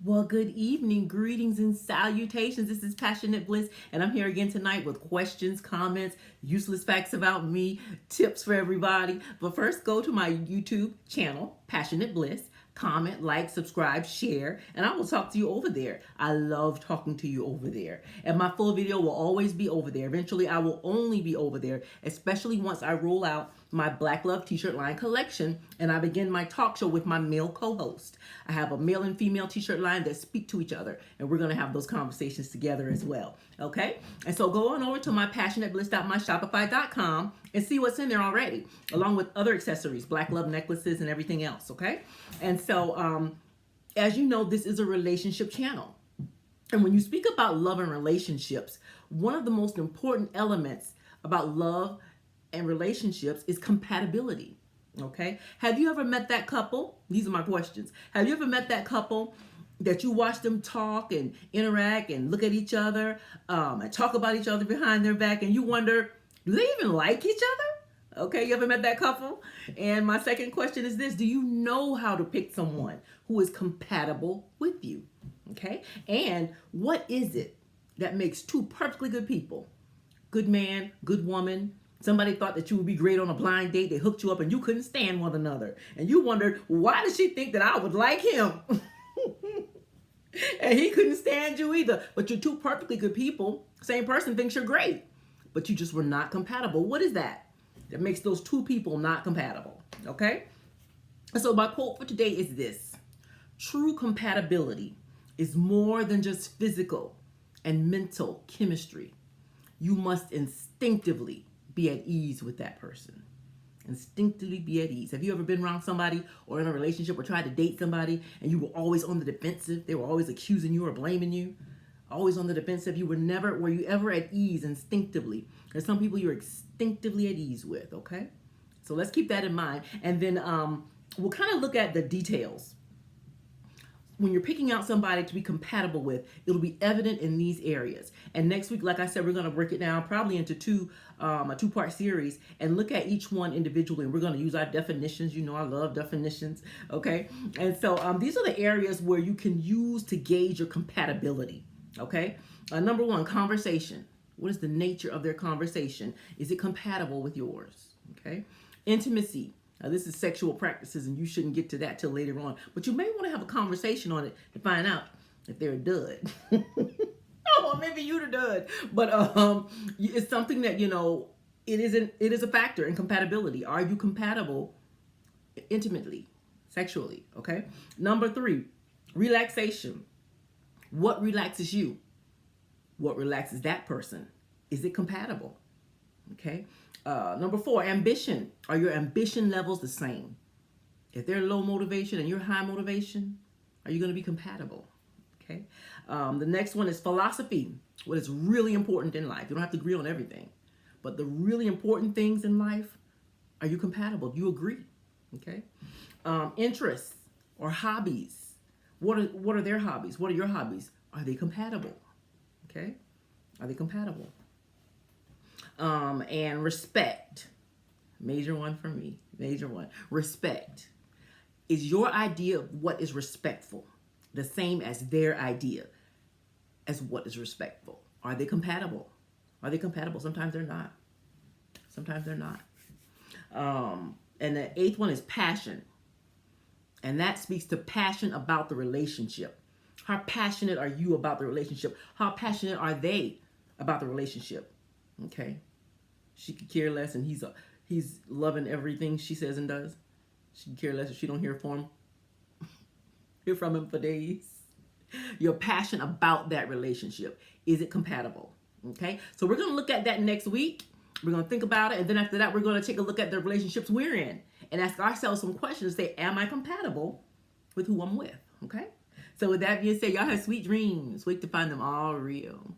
Well, good evening, greetings and salutations. This is Passionate Bliss, and I'm here again tonight with questions, comments, useless facts about me, tips for everybody. But first, go to my YouTube channel, Passionate Bliss. Comment, like, subscribe, share, and I will talk to you over there. I love talking to you over there. And my full video will always be over there. Eventually, I will only be over there, especially once I roll out my Black Love t-shirt line collection and I begin my talk show with my male co-host. I have a male and female t-shirt line that speak to each other, and we're going to have those conversations together as well. Okay? And so go on over to my passionatebliss.myshopify.com and see what's in there already, along with other accessories, Black Love necklaces and everything else. Okay? And so, as you know, this is a relationship channel. And when you speak about love and relationships, one of the most important elements about love and relationships is compatibility. Okay? Have you ever met that couple? These are my questions. Have you ever met that couple that you watch them talk and interact and look at each other and talk about each other behind their back, and you wonder, do they even like each other? Okay, you ever met that couple? And my second question is this: do you know how to pick someone who is compatible with you? Okay, and what is it that makes two perfectly good people? Good man, good woman. Somebody thought that you would be great on a blind date. They hooked you up and you couldn't stand one another. And you wondered, why did she think that I would like him? And he couldn't stand you either. But you're two perfectly good people. Same person thinks you're great, but you just were not compatible. What is that makes those two people not compatible? Okay? So my quote for today is this: true compatibility is more than just physical and mental chemistry. You must instinctively be at ease with that person. Instinctively be at ease. Have you ever been around somebody or in a relationship or tried to date somebody and you were always on the defensive? They were always accusing you or blaming you. Always on the defensive. Were you ever at ease instinctively? There's some people you're instinctively at ease with, okay? So let's keep that in mind. And then we'll kind of look at the details. When you're picking out somebody to be compatible with, it'll be evident in these areas. And next week, like I said, we're going to break it down probably into a two-part series and look at each one individually. We're going to use our definitions. You know, I love definitions. Okay. And so these are the areas where you can use to gauge your compatibility. Okay. Number one, conversation. What is the nature of their conversation? Is it compatible with yours? Okay. Intimacy. Now, this is sexual practices, and you shouldn't get to that till later on. But you may want to have a conversation on it to find out if they're a dud. Oh, maybe you're the dud. But it's something that, it is a factor in compatibility. Are you compatible intimately, sexually? Okay. Number three, relaxation. What relaxes you? What relaxes that person? Is it compatible? Okay. Number four, ambition. Are your ambition levels the same? If they're low motivation and you're high motivation, are you going to be compatible? Okay. The next one is philosophy. What is really important in life? You don't have to agree on everything, but the really important things in life, are you compatible? Do you agree? Okay. Interests or hobbies. What are their hobbies? What are your hobbies? Are they compatible? Okay. Are they compatible? And respect. Major one for me. Major one. Respect. Is your idea of what is respectful the same as their idea as what is respectful? Are they compatible? Are they compatible? Sometimes they're not. Sometimes they're not. And the eighth one is passion. And that speaks to passion about the relationship. How passionate are you about the relationship? How passionate are they about the relationship? Okay. She could care less, and he's loving everything she says and does. She could care less if she don't hear from him for days. Your passion about that relationship. Is it compatible? Okay. So we're going to look at that next week. We're going to think about it. And then after that, we're going to take a look at the relationships we're in and ask ourselves some questions. Say, am I compatible with who I'm with? Okay. So with that being said, y'all have sweet dreams. Wait to find them all real.